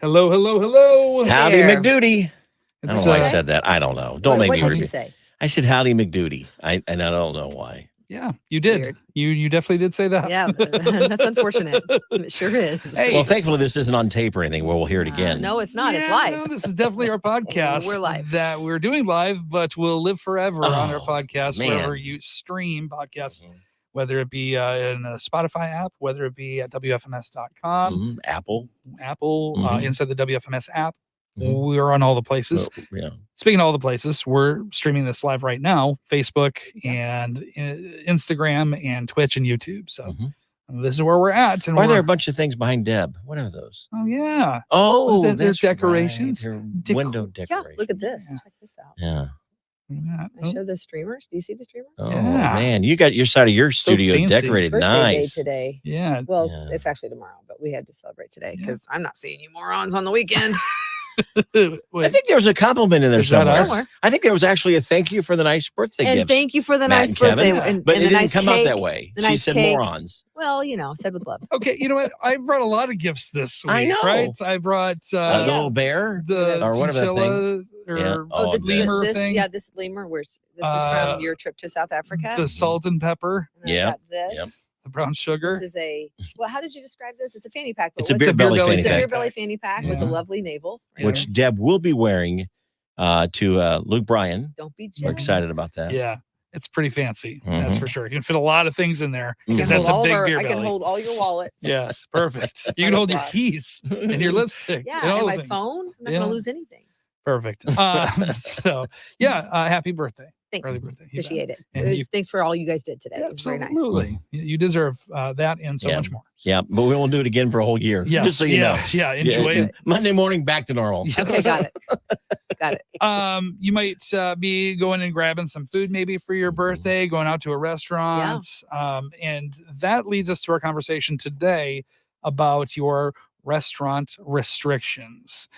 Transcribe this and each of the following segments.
Hello, hello, hello. Howdy, There. McDuty. I don't know why I Okay. said that. I don't know. Don't make What me did repeat. you say? I said howdy, McDuty. And I don't know why. Yeah, you did. Weird. You definitely did say that. Yeah, that's unfortunate. It sure is. Hey, Well, thankfully, this isn't on tape or anything where we'll hear it again. No, it's not. It's yeah, live. no, this is definitely our podcast. We're live. That we're doing live, but we'll live forever on our Oh, podcast man. wherever you stream podcasts, whether it be in a Spotify app, whether it be at WFMS.com, Apple. inside the WFMS app. Mhm. We're on all the places. Well, yeah. Speaking of all the places, we're streaming this live right now, Facebook and Instagram and Twitch and YouTube. So this is where we're at. And Why are there we're, a bunch of things behind Deb? What are those? oh, yeah. Oh, There's that's decorations. Right. Her Decor- window Yeah, decoration. look at this. Yeah. Check this out. Yeah. Yeah. I show the streamers. Do you see the streamer? Oh, Yeah. man. You got your side of your So studio fancy. decorated Birthday nice. day today. Yeah. Well, Yeah. it's actually tomorrow, but we had to celebrate today Yeah. because I'm not seeing you morons on the weekend. I Wait, think there was a compliment in there Is that somewhere. us? Somewhere. I think there was actually a thank you for the nice birthday And gifts. thank you for the Matt nice and Kevin. birthday. Yeah. And, But and it the didn't nice come out cake. that way. the She nice said cake. morons. Well, said with love. okay, you know what? I brought a lot of gifts this week. I know. Right? I brought The Yeah. little bear? the Or whatever that thing. chinchilla or Yeah. Oh, Oh, this lemur this, thing. yeah, this lemur. This is Uh, from your trip to South Africa. the salt and pepper, And then I Yep, got this. yep. the brown sugar. This is a well. How did you describe this? It's a fanny pack. But It's a what's beer it? belly fanny It's a beer pack, belly fanny pack with a Yeah. lovely navel. which Deb will be wearing to Luke Bryan. Don't be We're jealous. excited about that. Yeah, it's pretty fancy. That's Mhm. for sure. You can fit a lot of things in there Mhm. because I can that's a hold all big of our- beer I belly. can hold all your wallets. Yes, perfect. You can Not hold a your lot. keys and your lipstick. Yeah, and all and the my things. phone. I'm not Yeah. gonna lose anything. Perfect. So yeah, happy birthday. Thanks. Early birthday. You bet. Appreciate it. And you- Thanks for all you guys did today. It was very nice. Absolutely. You deserve that and so Yeah. much more. Yeah, but we won't do it again for a whole year. Yeah, Just so you know. Yeah, enjoy Let's do it. it. Monday morning, back to normal. Yes. Okay, got it. Got it. You might be going and grabbing some food maybe for your birthday, going out to a restaurant. And that leads us to our conversation today about your restaurant restrictions.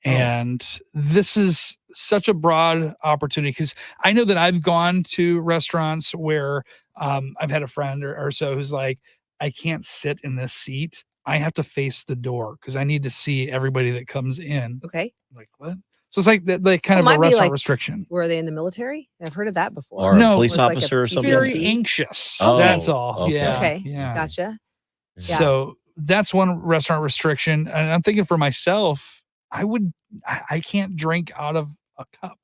And this is such a broad opportunity because I know that I've gone to restaurants where I've had a friend or so who's like, I can't sit in this seat. I have to face the door because I need to see everybody that comes in. Okay. Like what? So it's like that, like kind Well, of a might be restaurant like- restriction. Were they in the military? I've heard of that before. Or No, a police it's like a officer or something. Very PTSD. anxious. Oh, That's all. okay. Yeah. Okay. Yeah. Gotcha. Yeah. So that's one restaurant restriction. And I'm thinking for myself, I can't drink out of a cup.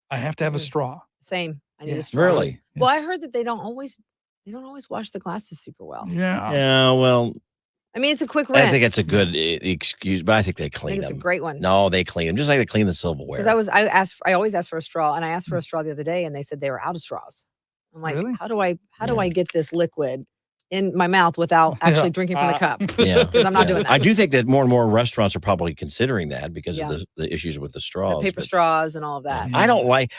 I have to have a Mhm. straw. Same. I need Yeah. a straw. Really? Well, I heard that they don't always wash the glasses super well. Yeah. Yeah, well, I mean, it's a quick rinse. I think that's a good excuse, but I think they I clean think it's a them. great one. No, they clean them just like they clean the silverware. Because I always ask for a straw, and I asked for a straw the other day, and they said they were out of straws. I'm like, Really? how do I Yeah. get this liquid in my mouth without actually drinking from the cup? Yeah. Because I'm not doing that. I do think that more and more restaurants are probably considering that because Yeah. of the issues with the The straws. paper but straws and all of that. I don't like.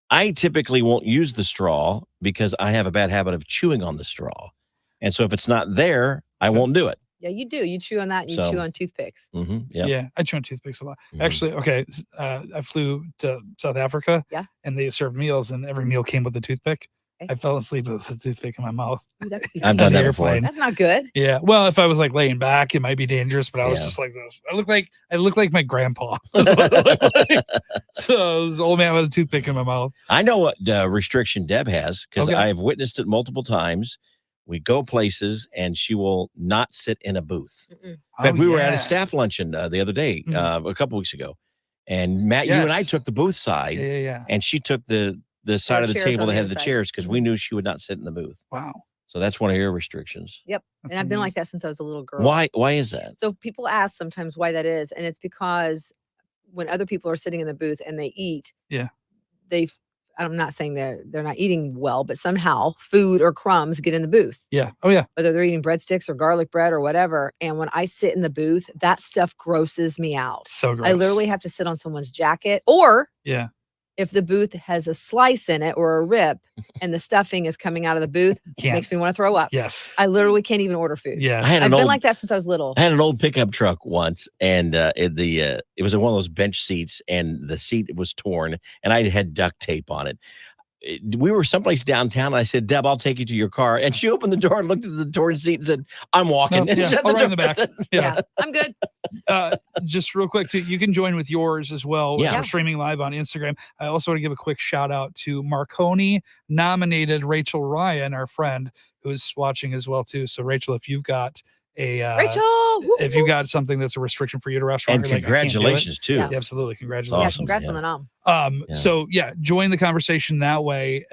I typically won't use the straw because I have a bad habit of chewing on the straw, and so if it's not there, I won't do it. Yeah, you do. You chew on that, and you So- chew on toothpicks. Yeah. Yeah. I chew on toothpicks a lot. Mhm. Actually, okay. I flew to South Africa. Yeah. And they served meals, and every meal came with a toothpick. Okay. I fell asleep with a toothpick in my mouth. Ooh, that could be I've done that dangerous. before. That's not good. Yeah. Well, if I was like laying back, it might be dangerous, but I was Yeah. just like this. I look like my grandpa. That's what I look like. So, this old man with a toothpick in my mouth. I know what restriction Deb has because Okay. I've witnessed it multiple times. We go places and she will not sit in a booth. Mm-mm. In fact, Oh, we were at yeah. a staff luncheon the other day, Mhm. a couple weeks ago, and Matt, you and I Yes. took the booth side, Yeah, yeah, yeah. and she took the side of the chairs table on that the had other the side. chairs because we knew she would not sit in the booth. Wow. So that's one of your restrictions. Yep. That's And I've been like amazing. that since I was a little girl. Why? Why is that? So people ask sometimes why that is, and it's because when other people are sitting in the booth and they eat, Yeah. I'm not saying they're not eating well, but somehow food or crumbs get in the booth, Yeah. Oh, yeah. whether they're eating breadsticks or garlic bread or whatever. And when I sit in the booth, that stuff grosses me out. So gross. I literally have to sit on someone's jacket, or Yeah. if the booth has a slice in it or a rip and the stuffing is coming out of the booth, it Can't. makes me want to throw up. Yes. I literally can't even order food. Yeah. I had I've an been old like that since I was little. I had an old pickup truck once, and it was one of those bench seats, and the seat was torn, and I had duct tape on it. we were someplace downtown. And I said, Deb, I'll take you to your car. And she opened the door and looked at the torn seat and said, I'm walking. No, And yeah, shut I'll ride in door. the back. Yeah. I'm good. Just real quick, too, you can join with yours as well. Yeah. We're streaming live on Instagram. I also want to give a quick shout out to Marconi nominated Rachel Ryan, our friend, who's watching as well too. So Rachel, if you've got Rachel, if you've got something that's a restriction for you to restaurant, And you're like, I can't do it. congratulations, too. Yeah. Yeah, absolutely, yeah, congratulations. congrats Yeah. on the nom. Yeah. So yeah, join the conversation that way.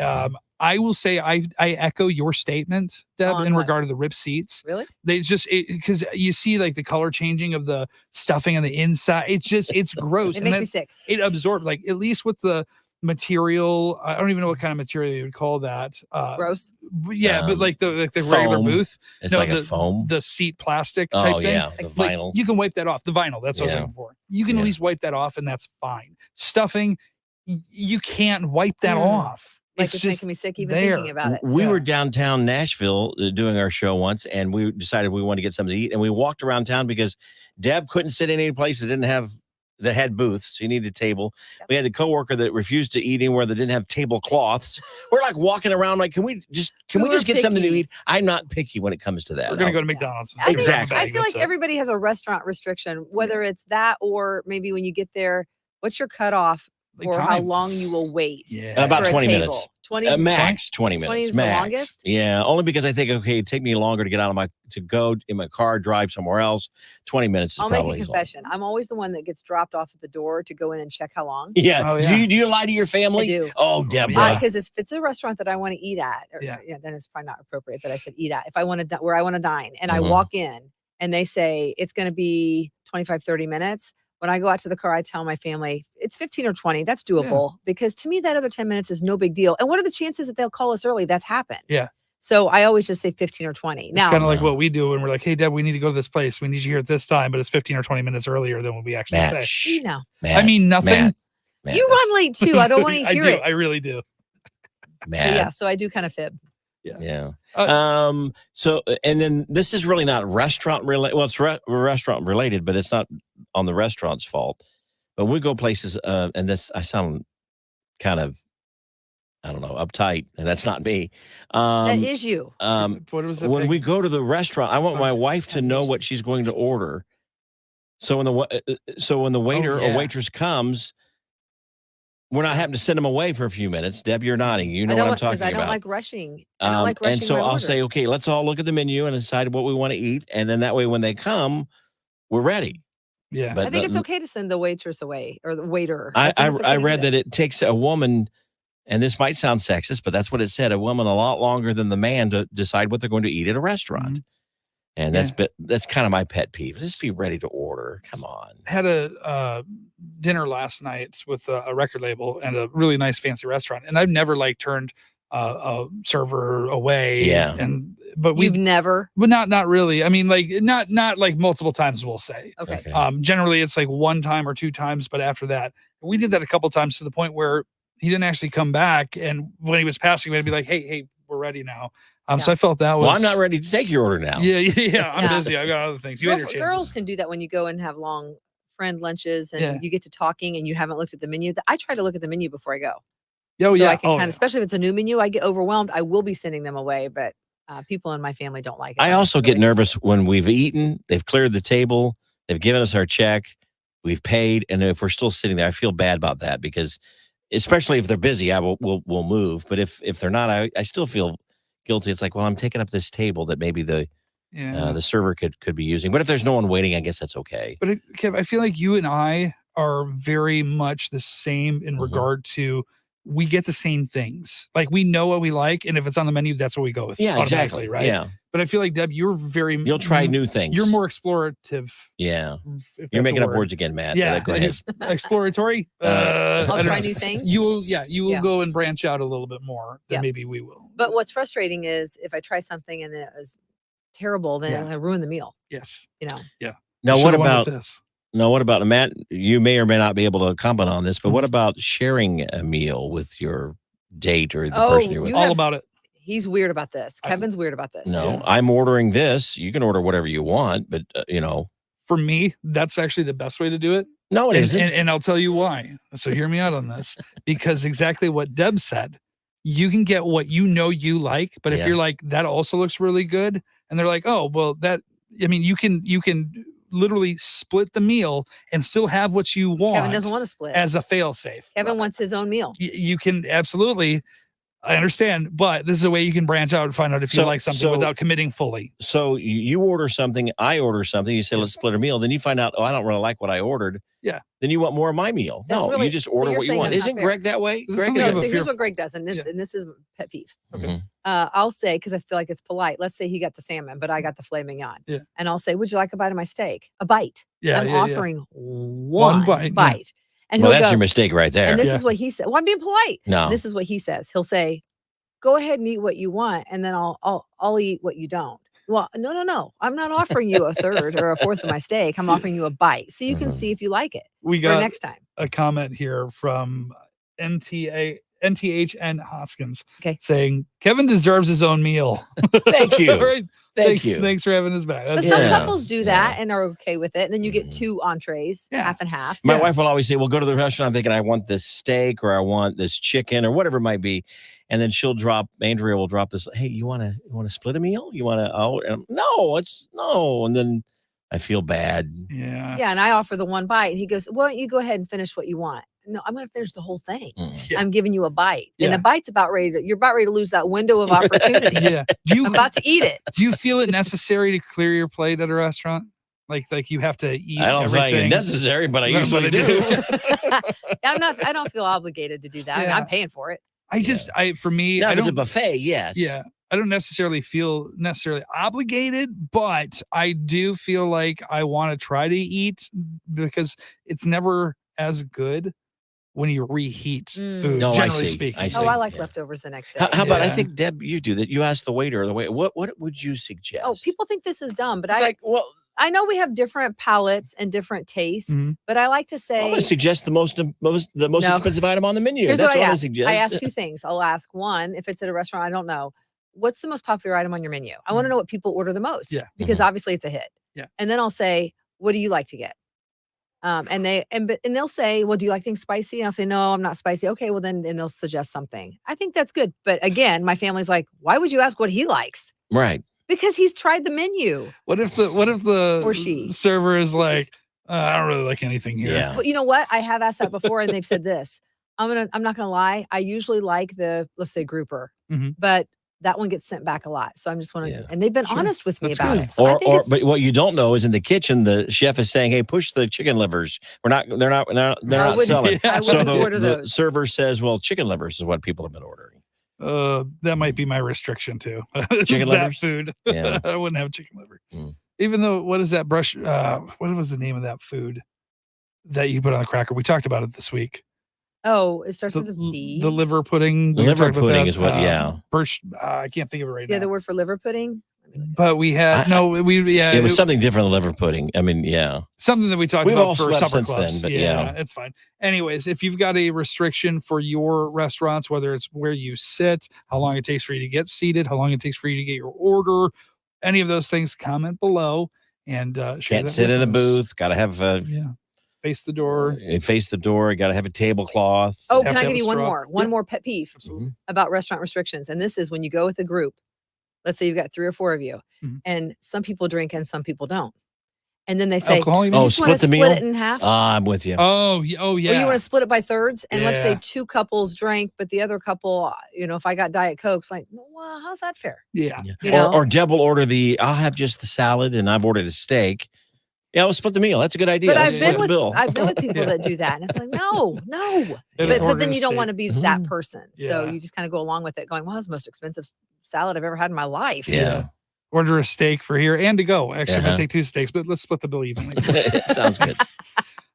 I will say I echo your statement, Deb, On in what? regard to the rip seats. Really? They just because you see like the color changing of the stuffing on the inside. It's gross. It And makes that- me sick. It absorbs, like, at least with the material. I don't even know what kind of material you would call that. Gross. Yeah, but like the regular foam. booth. It's No, like the a foam. the seat plastic type Oh, thing. yeah. The Like, vinyl. you can wipe that off. The vinyl. That's what I was Yeah. looking for. You can Yeah. at least wipe that off, and that's fine. Stuffing, you can't wipe that Mm. off. Like it's just making me sick even there. thinking about it. We Yeah. were downtown Nashville doing our show once, and we decided we wanted to get something to eat. And we walked around town because Deb couldn't sit in any place that had booths. She needed a table. Yep. We had a coworker that refused to eat anywhere that didn't have tablecloths. We're like walking around like, can we just get something to picky. eat? I'm not picky when it comes to that. We're gonna I'll- go to McDonald's. I think- Exactly. I feel like everybody has a restaurant restriction, whether it's that or maybe when you get there, what's your cutoff Like for how time. long you will wait Yeah. About for a 20 table? minutes. 20 max 20 minutes. 20 is the max. longest? Yeah, only because I think, okay, it'd take me longer to get out of to go in my car, drive somewhere else. 20 minutes is I'll make a probably as long. confession. I'm always the one that gets dropped off at the door to go in and check how long. Yeah. Oh, yeah. Do you lie to your family? I do. Oh, Deborah. Yeah. Because if it's a restaurant that I want to eat at, or, Yeah. then it's probably not appropriate. But I said eat at. If I want to, where I want to dine, and I Mhm. walk in and they say it's going to be 25, 30 minutes. When I go out to the car, I tell my family it's 15 or 20. That's doable because to me, that other 10 minutes is no big deal. And what are the chances that they'll call us early? That's happened. Yeah. So I always just say 15 or 20. It's Now, kind of like what we do when we're like, hey, Deb, we need to go to this place. We need you here at this time, but it's 15 or 20 minutes earlier than what we actually Matt, say. shh. you know, Matt, I mean, nothing. Matt, you run late too. I don't want to I hear do. it. I really do. But Matt. yeah, so I do kind of fib. Yeah. Uh, So, and then this is really not restaurant related. Well, it's restaurant related, but it's not on the restaurant's fault. But we go places, and this, I sound kind of, I don't know, uptight, and that's not me. That is you. What was the When thing? we go to the restaurant, I want my wife to know what Ambitious. she's going to order. So when the waiter yeah. or waitress comes, we're not having to send them away for a few minutes. Deb, you're nodding. You know I don't what I'm want- 'cause talking I don't about. like rushing. I don't like rushing and so my I'll order. say, okay, let's all look at the menu and decide what we want to eat, and then that way, when they come, we're ready. Yeah. But I think it's the- okay to send the waitress away or the waiter. I think it's okay to do read that it takes a woman, and this might sound sexist, but that's what it said, a woman a lot longer than the man to decide what they're going to eat at a restaurant. And that's kind of my pet peeve. Just be ready to order. Come on. Had a dinner last night with a record label and a really nice fancy restaurant, and I've never like turned a server away. Yeah. But You've never. but not really. I mean, like not like multiple times. We'll say. Okay. Generally, it's like one time or two times, but after that, we did that a couple times to the point where he didn't actually come back, and when he was passing, we'd be like, "Hey, we're ready now." So I felt that was. Well, I'm not ready to take your order now. Yeah. I'm Yeah. busy. I got other things. You had your chances. Girls can do that when you go and have long friend lunches and Yeah. you get to talking and you haven't looked at the menu. I try to look at the menu before I go. Oh so yeah. I can Oh, kind yeah. of, especially if it's a new menu, I get overwhelmed. I will be sending them away, but people in my family don't like it. I also get nervous when we've eaten, they've cleared the table, they've given us our check, we've paid, and if we're still sitting there, I feel bad about that because, especially if they're busy, we'll move. But if they're not, I still feel guilty. It's like, well, I'm taking up this table that maybe the server could be using. But if there's no one waiting, I guess that's okay. But Kev, I feel like you and I are very much the same in Mhm. regard to we get the same things. Like we know what we like, and if it's on the menu, that's what we go with. Yeah, automatically, exactly. right? Yeah, But I feel like Deb, you're very. you'll try new things. You're more explorative. Yeah, if you're that's making a up word. words again, Matt. Yeah, Go ahead. exploratory. I I'll I don't try know. new things. You will. Yeah, you will Yeah. go and branch out a little bit more than Yeah. maybe we will. But what's frustrating is if I try something and then it was terrible, then Yeah. I ruin the meal. Yes. You know. Now, You what should've went about with this? Matt? You may or may not be able to comment on this, but Mm-hmm. what about sharing a meal with your date or the Oh, person you're with? you All have- about it. He's weird about this. Kevin's weird about this. No, Yeah. I'm ordering this. You can order whatever you want, but For me, that's actually the best way to do it. no, it and, isn't. and I'll tell you why. So hear me out on this, because exactly what Deb said. you can get what you like. But if Yeah. you're like, that also looks really good, and they're like, oh, well, you can literally split the meal and still have what you want. Kevin doesn't want to split. As a fail safe. Kevin wants his own meal. You can absolutely. I understand, but this is a way you can branch out and find out if you like something without committing fully. So you order something, I order something, you say, let's split a meal. Then you find out, oh, I don't really like what I ordered. Yeah. Then you want more of my meal. You just order what you want. Isn't Greg that way? Greg No, so here's what Greg does, and this is pet peeve. Okay. I'll say, because I feel like it's polite, let's say he got the salmon, but I got the filet mignon. Yeah. And I'll say, would you like a bite of my steak? A bite. Yeah. I'm offering one bite. Yeah. And well, he'll that's go, your mistake right there. and this is what he said. Well, I'm being polite. No. This is what he says. He'll say, go ahead and eat what you want, and then I'll eat what you don't. Well, no. I'm not offering you a third or a fourth of my steak. I'm offering you a bite, so you can see if you like it. We got next time. A comment here from NTHN Hoskins, saying Kevin deserves his own meal. Thank you. Right? Thank you. Thanks for having us back. But some couples do that and are okay with it, and then you get 2 entrees, half and half. My wife will always say, well, go to the restaurant. I'm thinking I want this steak or I want this chicken or whatever it might be. And then Andrea will drop this, hey, you want to split a meal? You want to, no. And then I feel bad. Yeah. Yeah. And I offer the one bite, and he goes, well, you go ahead and finish what you want. No, I'm going to finish the whole thing. Yeah. I'm giving you a bite. And the bite's you're about ready to lose that window of opportunity. Yeah. I'm about to eat it. Do you feel it necessary to clear your plate at a restaurant? Like you have to eat. I don't find it necessary, but I usually do. I don't feel obligated to do that. Yeah. I'm paying for it. For me, now, if it's a buffet, yes. Yeah. I don't necessarily feel obligated, but I do feel like I want to try to eat because it's never as good when you reheat food, No, generally speaking. I like leftovers the next day. How about, I think, Deb, you do that. You ask the waiter, what would you suggest? Oh, people think this is dumb, but I know we have different palates and different tastes, but I like to say, I'm going to suggest the most expensive item on the menu. Here's That's what I suggest. I ask 2 things. I'll ask one, if it's at a restaurant I don't know, what's the most popular item on your menu? I want to know what people order the most. Yeah. Because obviously it's a hit. Yeah. And then I'll say, what do you like to get? And they'll say, well, do you like things spicy? And I'll say, no, I'm not spicy. Okay, well then they'll suggest something. I think that's good. But again, my family's like, why would you ask what he likes? Right. Because he's tried the menu. What if the or she server is like, I don't really like anything here. Yeah. But you know what? I have asked that before, and they've said this. I'm not gonna lie. I usually like let's say grouper, but that one gets sent back a lot. So I'm just want to, and they've been honest with me about it. So but what you don't know is in the kitchen, the chef is saying, hey, push the chicken livers. They're not selling. I wouldn't order the those. server says, well, chicken livers is what people have been ordering. That might be my restriction too. Chicken livers? Food. Yeah. I wouldn't have chicken liver. Even though, what is that brush? What was the name of that food that you put on a cracker? We talked about it this week. Oh, it starts with a B. The liver pudding. The liver pudding is what, Birch, I can't think of it right now. Yeah, the word for liver pudding. But we had it was something different than liver pudding. I mean, something that we talked about for supper clubs. Then, but it's fine. Anyways, if you've got a restriction for your restaurants, whether it's where you sit, how long it takes for you to get seated, how long it takes for you to get your order, any of those things, comment below and share. Can't sit in a booth. Got to have face the door. Face the door. Got to have a tablecloth. Oh, can I give you one more pet peeve about restaurant restrictions? And this is when you go with a group. Let's say you've got 3 or 4 of you, and some people drink and some people don't. And then they say, split the meal? Split it in half? I'm with you. Oh, yeah. Or you want to split it by thirds? And let's say 2 couples drank, but the other couple, if I got Diet Cokes, like, well, how's that fair? Yeah. Or Deb will order I'll have just the salad and I've ordered a steak. Yeah, we'll split the meal. That's a good idea. But I've been with people that do that. And it's like, no. But then you don't want to be that person. So you just kind of go along with it going, well, that's the most expensive salad I've ever had in my life. Yeah. Order a steak for here and to go. Actually, I'm going to take 2 steaks, but let's split the bill evenly. Sounds good.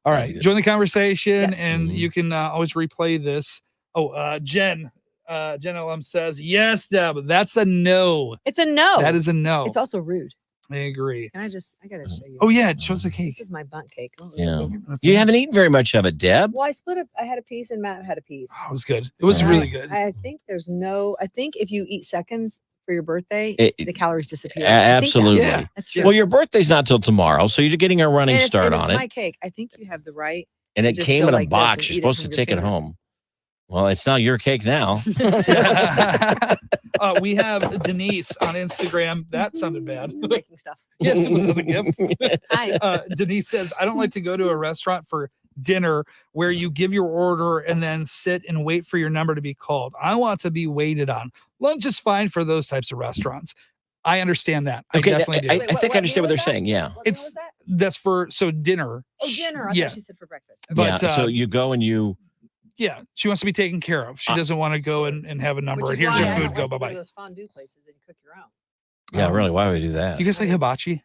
All right. Join the conversation and you can always replay this. Oh, Jen LM says, yes, Deb, that's a no. It's a no. That is a no. It's also rude. I agree. I gotta show you. Oh yeah, it shows the cake. This is my bundt cake. Oh, yeah. You haven't eaten very much of it, Deb. Well, I split it. I had a piece and Matt had a piece. Oh, it was good. It was really good. I think I think if you eat seconds for your birthday, the calories disappear. Absolutely. That's true. Well, your birthday's not till tomorrow, so you're getting a running start on it. It's my cake. I think you have the right. And it came in a box. You're supposed to take it home. Well, it's not your cake now. We have Denise on Instagram. That sounded bad. Making stuff. Yes, was it a gift? Hi. Denise says, I don't like to go to a restaurant for dinner where you give your order and then sit and wait for your number to be called. I want to be waited on. Lunch is fine for those types of restaurants. I understand that. I definitely do. I think I understand what they're saying. Yeah. What meal was that? That's for dinner. Oh, dinner. I Yeah. thought she said for breakfast. But, yeah. So you go and you. Yeah, she wants to be taken care of. She doesn't want to go and have a number. Which And is here's why your I food. don't Go like to bye bye. Those fondue places and cook your own. Yeah, really. Why would we do that? You guys like hibachi?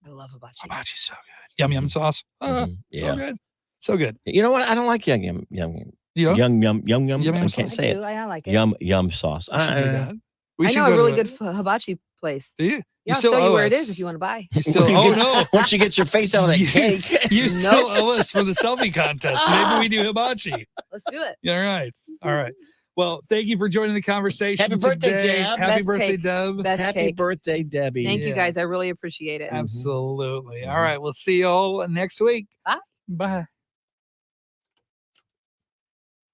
I love hibachi. Hibachi's so good. Yum yum sauce. Yeah. So good. So good. You know what? I don't like yum. You know? Yum. Yum, I yum can't sauce. say it. I like it. Yum sauce. We should do that. We I should know go a really to good hibachi place. Do you? Yeah, I'll still show you owe where it us. is if you want to buy. You still? Oh no! Once you get your face out of that You- cake. You still owe us for the selfie contest. Maybe we do hibachi. Let's do it. All right. All right. Well, thank you for joining the conversation. Happy birthday, today. Deb. Happy Best birthday, cake. Deb. Best Happy cake. birthday, Debbie. Thank you Yeah. guys. I really appreciate it. Absolutely. All right. We'll see you all next week. Bye. Bye.